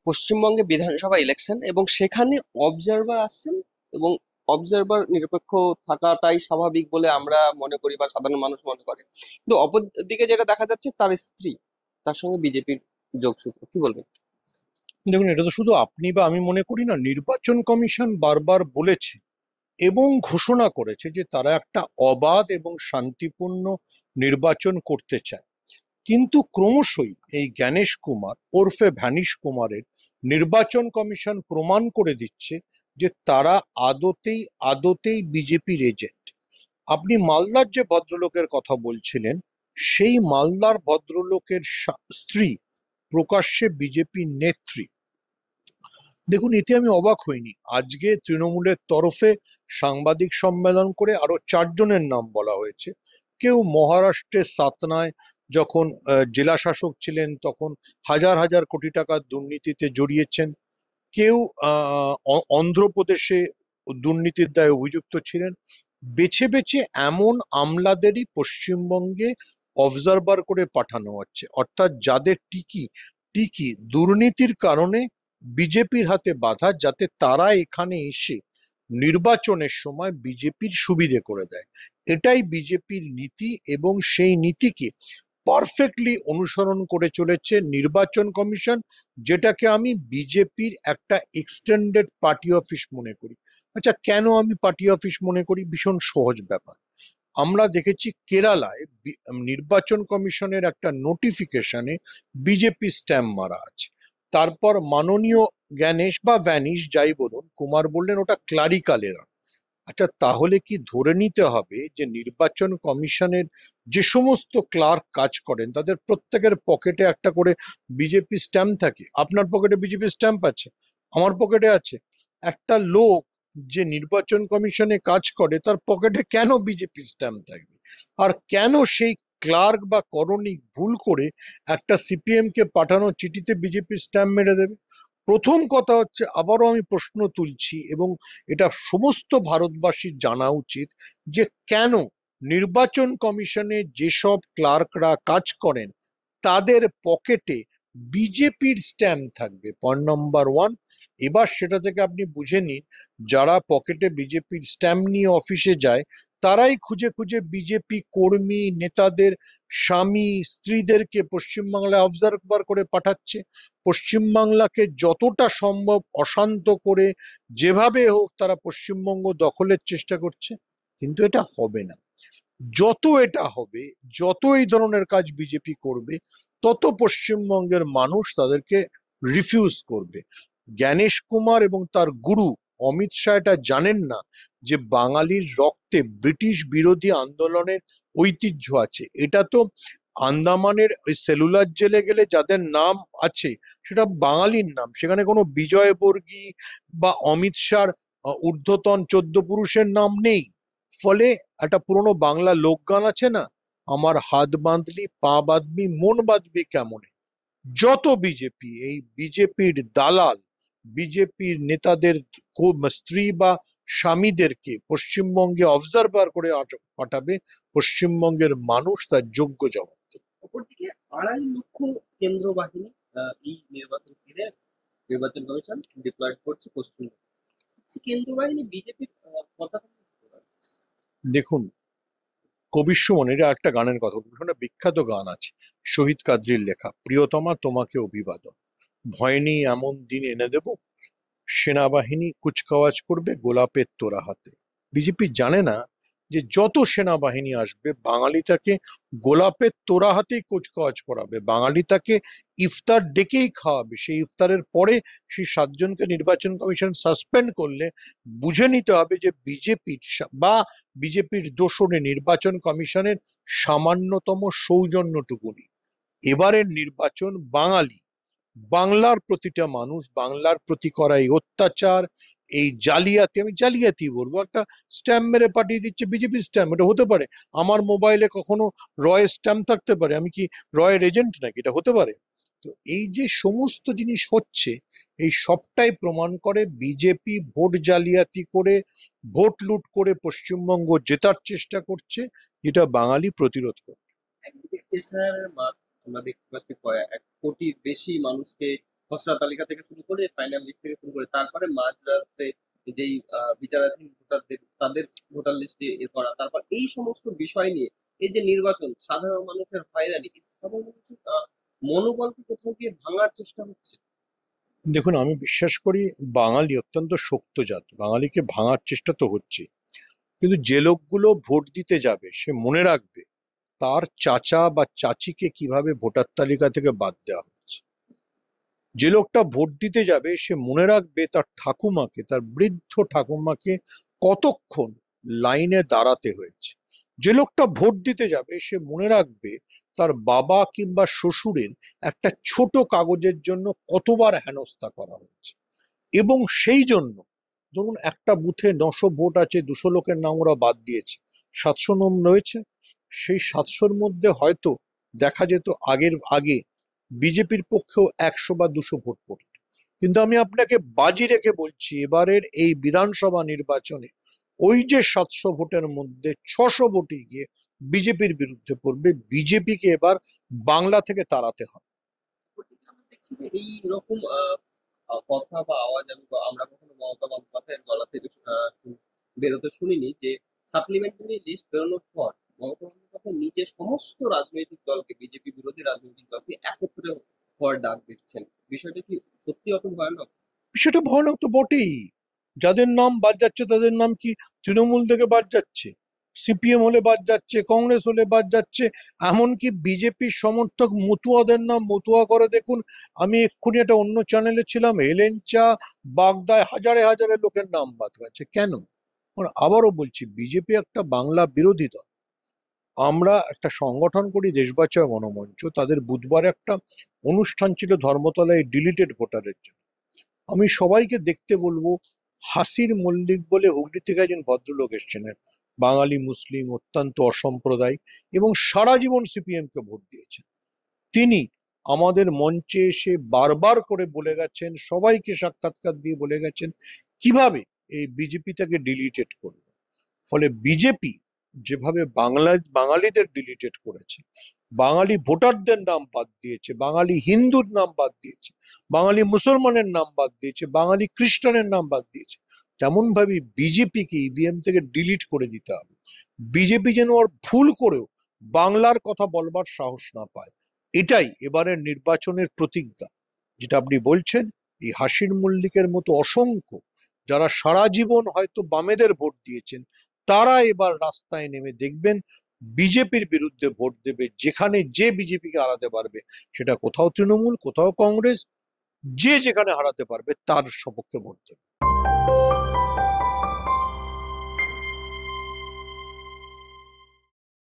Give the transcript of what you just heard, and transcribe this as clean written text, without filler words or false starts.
পশ্চিমবঙ্গে বিধানসভা ইলেকশন এবং সেখানে অবজারভার আসছেন এবং অবজারভার নিরপেক্ষ থাকাটাই স্বাভাবিক বলে আমরা মনে করি বা সাধারণ মানুষ মনে করে, কিন্তু অপরদিকে যেটা দেখা যাচ্ছে তার স্ত্রী তার সঙ্গে বিজেপির যোগসূত্র, কি বলবেন? দেখুন, এটা তো শুধু আপনি বা আমি মনে করি না। নির্বাচন কমিশন বারবার বলেছে এবং ঘোষণা করেছে যে তারা একটা অবাধ এবং শান্তিপূর্ণ নির্বাচন করতে চায়। কিন্তু ক্রমশই এই জ্ঞানেশ কুমার ওরফে ভ্যানিশ কুমারের নির্বাচন কমিশন প্রমাণ করে দিচ্ছে যে তারা আদতেই আদতেই বিজেপির এজেন্ট। আপনি মালদার যে ভদ্রলোকের কথা বলছিলেন, সেই মালদার ভদ্রলোকের স্ত্রী প্রকাশ্যে বিজেপি নেত্রী। দেখুন, এতে আমি অবাক হইনি। আজকে তৃণমূলের তরফে সাংবাদিক সম্মেলন করে আরো 4 জনের নাম বলা হয়েছে। কেউ মহারাষ্ট্রের সাতনায় যখন জেলা শাসক ছিলেন তখন হাজার হাজার কোটি টাকার দুর্নীতিতে জড়িয়েছেন। কেউ অন্ধ্রপ্রদেশে দুর্নীতির দায়ে অভিযুক্ত ছিলেন। বেছে বেছে এমন আমলাদেরই পশ্চিমবঙ্গে অবজারভার করে পাঠানো হচ্ছে, অর্থাৎ যাদের টিকি টিকি দুর্নীতির কারণে বিজেপির হাতে বাধা, যাতে তারা এখানে এসে নির্বাচনের সময় বিজেপির সুবিধে করে দেয়। এটাই বিজেপির নীতি এবং সেই নীতিকে পারফেক্টলি অনুসরণ করে চলেছে নির্বাচন কমিশন, যেটাকে আমি বিজেপির একটা এক্সটেন্ডেড পার্টি অফিস মনে করি। আচ্ছা, কেন আমি পার্টি অফিস মনে করি? ভীষণ সহজ ব্যাপার। আমরা দেখেছি কেরালায় নির্বাচন কমিশনের একটা নোটিফিকেশনে বিজেপি স্ট্যাম্প মারা আছে। তারপর মাননীয় জ্ঞানেশ বা ভ্যানিশ যাই বলুন, কুমার বললেন ওটা ক্লারিক্যাল এরর। আচ্ছা, তাহলে কি ধরে নিতে হবে যে নির্বাচন কমিশনের যে সমস্ত ক্লার্ক কাজ করেন তাদের প্রত্যেকের পকেটে একটা করে বিজেপি স্ট্যাম্প থাকে? আপনার পকেটে বিজেপি স্ট্যাম্প আছে, আমার পকেটে আছে। একটা লোক যে নির্বাচন কমিশনে কাজ করে তার পকেটে কেন বিজেপি স্ট্যাম্প থাকবে? আর কেন সেই ক্লার্ক বা করণিক ভুল করে একটা সিপিএম কে পাঠানো চিঠিতে বিজেপি স্ট্যাম্প মেরে দেবে? প্রথম কথা হচ্ছে, আবারও আমি প্রশ্ন তুলছি এবং এটা সমস্ত ভারতবাসীর জানা উচিত, যে কেন নির্বাচন কমিশনে যেসব ক্লার্করা কাজ করেন তাদের পকেটে বিজেপির স্ট্যাম্প থাকবে? Point number one. এবার সেটা থেকে আপনি বুঝে নিন, যারা পকেটে বিজেপির স্ট্যাম্প নিয়ে অফিসে যায় তারাই খুঁজে খুঁজে বিজেপি কর্মী নেতাদের স্বামী স্ত্রীদেরকে পশ্চিমবাংলায় অবজার্ভার করে পাঠাচ্ছে। পশ্চিমবাংলাকে যতটা সম্ভব অশান্ত করে যেভাবে হোক তারা পশ্চিমবঙ্গ দখলের চেষ্টা করছে। কিন্তু এটা হবে না। যত এটা হবে, যত এই ধরনের কাজ বিজেপি করবে, তত পশ্চিমবঙ্গের মানুষ তাদেরকে রিফিউজ করবে। জ্ঞানেশ কুমার এবং তার গুরু অমিত শাহ এটা জানেন না যে বাঙালির রক্তে ব্রিটিশ বিরোধী আন্দোলনের ঐতিহ্য আছে। এটা তো আন্দামানের ওই সেলুলার জেলে গেলে যাদের নাম আছে সেটা বাঙালির নাম, সেখানে কোনো বিজয় বর্গী বা অমিত শাহর ঊর্ধ্বতন 14 পুরুষের নাম নেই। ফলে একটা পুরনো বাংলা লোকগান আছে না, আমার হাত বাঁধলি পা বাঁধবি মন বাঁধবি কেমনে। যত বিজেপি, এই বিজেপির দালাল, বিজেপির নেতাদের স্ত্রী বা স্বামীদেরকে পশ্চিমবঙ্গে অবজারভার করে পাঠাবে, পশ্চিমবঙ্গের মানুষ তার যোগ্য জবাব দেবে। অপরদিকে 2.5 লক্ষ কেন্দ্র বাহিনী এই নির্বাচন ঘিরে নির্বাচন কমিশন ডিপ্লয়েড করছে পশ্চিমবঙ্গে। কেন্দ্র বাহিনী বিজেপির পতাকা। দেখুন, কবির সুমনের একটা গানের কথা বলবো, শোনা বিখ্যাত গান আছে শহীদ কাদরির লেখা, প্রিয়তমা তোমাকে অভিবাদন। ভয় নেই এমন দিন এনে দেব, সেনাবাহিনী কুচকাওয়াজ করবে গোলাপের তোড়া হাতে। বিজেপি জানে না যে যত সেনাবাহিনী আসবে বাঙালি তাকে গোলাপের তোড়া হাতেই কুচকাওয়াজ করাবে, বাঙালি তাকে ইফতার ডেকেই খাওয়াবে। সেই ইফতারের পরে সেই 7 জনকে নির্বাচন কমিশন সাসপেন্ড করলে বুঝে নিতে হবে যে বিজেপির বা বিজেপির দোসরে নির্বাচন কমিশনের সামান্যতম সৌজন্যটুকুনি। এবারের নির্বাচন বাঙালি, বাংলার প্রতিটা মানুষ, বাংলার প্রতি করা এই অত্যাচার, এই জালিয়াতি, আমি জালিয়াতি বলবো, একটা স্ট্যাম্প মেরে পাঠিয়ে দিচ্ছে বিজেপি স্ট্যাম্প। এটা হতে পারে? আমার মোবাইলে কখনো রয়ের স্ট্যাম্প থাকতে পারে? আমি কি রয়ের এজেন্ট নাকি? এটা হতে পারে? তো এই যে সমস্ত জিনিস হচ্ছে, এই সবটাই প্রমাণ করে বিজেপি ভোট জালিয়াতি করে, ভোট লুট করে পশ্চিমবঙ্গ জেতার চেষ্টা করছে, যেটা বাঙালি প্রতিরোধ করে। একদিকে এসআইআর আমরা দেখতে পাচ্ছি 1 কোটির বেশি মানুষকে খসড়া তালিকা থেকে শুরু করে ফাইনাল লিস্ট থেকে শুরু করে তারপরে মাঝরাতে যেই বিচারাধীন ভোটারদের তাদের ভোটার লিস্টে এ করা, তারপর এই সমস্ত বিষয় নিয়ে এই যে নির্বাচন, সাধারণ মানুষের হয়রানি, এই সাধারণ মানুষের মনোবলকে কোথাও গিয়ে ভাঙার চেষ্টা হচ্ছে। দেখুন, আমি বিশ্বাস করি বাঙালি অত্যন্ত শক্ত জাত, বাঙালিকে ভাঙার চেষ্টা তো হচ্ছে, কিন্তু যে লোকগুলো ভোট দিতে যাবে সে মনে রাখবে তার চাচা বা চাচিকে কিভাবে ভোটার তালিকা থেকে বাদ দেওয়া হয়েছে। যে লোকটা ভোট দিতে যাবে সে মনে রাখবে তার ঠাকুমাকে, তার বৃদ্ধ ঠাকুমাকে কতক্ষণ লাইনে দাঁড়াতে হয়েছে। যে লোকটা ভোট দিতে যাবে সে মনে রাখবে তার বাবা কিংবা শ্বশুরের একটা ছোট কাগজের জন্য কতবার হেনস্থা করা হয়েছে। এবং সেই জন্য ধরুন একটা বুথে 900 ভোট আছে, 200 লোকের নাম ওরা বাদ দিয়েছে, 700 নাম রয়েছে। সেই 700-র মধ্যে হয়তো দেখা যেত আগে বিজেপির পক্ষেও 100 বা 200 ভোট পড়ত। কিন্তু আমি আপনাকে বাজি রেখে বলছি, এবারের এই বিধানসভা নির্বাচনে ওই যে 700 ভোটের মধ্যে 600 ভোটই গিয়ে বিজেপির বিরুদ্ধে পড়বে। বিজেপিকে এবার বাংলা থেকে তাড়াতে হবে। আমরা দেখছি যে এই রকম কথা বা আওয়াজ আমরা কখনো মমতা বন্দ্যোপাধ্যায়ের গলা থেকে বেরোতে শুনিনি, যে সাপ্লিমেন্টারি লিস্ট বেরোনোর পর মমতা বন্দ্যোপাধ্যায় নিজে সমস্ত রাজনৈতিক দলকে, বিজেপি বিরোধী রাজনৈতিক দলকে একত্রে হওয়ার ডাক দিচ্ছেন। বিষয়টা কি সত্যি অত ভয়ানক? বিষয়টা ভয়ানক তো বটেই। যাদের নাম বাদ যাচ্ছে তাদের নাম কি তৃণমূল থেকে বাদ যাচ্ছে, সিপিএম হলে বাদ যাচ্ছে, কংগ্রেস হলে বাদ যাচ্ছে, এমনকি বিজেপির সমর্থক মতুয়াদের নাম মতুয়া করে দেখুন। আমি এক্ষুনি একটা অন্য চ্যানেলে ছিলাম, হেলেঞ্চা, বাগদায় হাজারে হাজারে লোকের নাম বাদ গেছে। কেন? কারণ আবারও বলছি, বিজেপি একটা বাংলা বিরোধী দল। আমরা একটা সংগঠন করি, দেশ বাঁচাও গণমঞ্চ, তাদের বুধবার একটা অনুষ্ঠান ছিল ধর্মতলায় ডিলিটেড ভোটারের জন্য। আমি সবাইকে দেখতে বলবো, হাসির মল্লিক বলে হুগলি থেকে একজন ভদ্রলোক এসেছিলেন, বাঙালি মুসলিম, অত্যন্ত অসাম্প্রদায়িক, এবং সারা জীবন সিপিএম কে ভোট দিয়েছেন। তিনি আমাদের মঞ্চে এসে বারবার করে বলে গেছেন, সবাইকে সাক্ষাৎকার দিয়ে বলে গেছেন কিভাবে এই বিজেপি তাকে ডিলিটেড করবে। ফলে বিজেপি যেভাবে বাঙালিদের ডিলিটেড করেছে, বাঙালি ভোটারদের নাম বাদ দিয়েছে, বাঙালি হিন্দুর নাম বাদ দিয়েছে, বাঙালি মুসলমানের নাম বাদ দিয়েছে, বাঙালি খ্রিস্টানের নাম বাদ দিয়েছে, তেমন ভাবে বিজেপিকে ইভিএম থেকে ডিলিট করে দিতে হবে। বিজেপি যেন আর ভুল করেও বাংলার কথা বলবার সাহস না পায়। এটাই এবারের নির্বাচনের প্রতিজ্ঞা। যেটা আপনি বলছেন, এই হাসির মল্লিকের মতো অসংখ্য যারা সারা জীবন হয়তো বামেদের ভোট দিয়েছেন, তারা এবার রাস্তায় নেমে দেখবেন বিজেপির বিরুদ্ধে ভোট দেবে। যেখানে যে বিজেপিকে হারাতে পারবে, সেটা কোথাও তৃণমূল, কোথাও কংগ্রেস, যে যেখানে হারাতে পারবে তার সপক্ষে ভোট দেবে।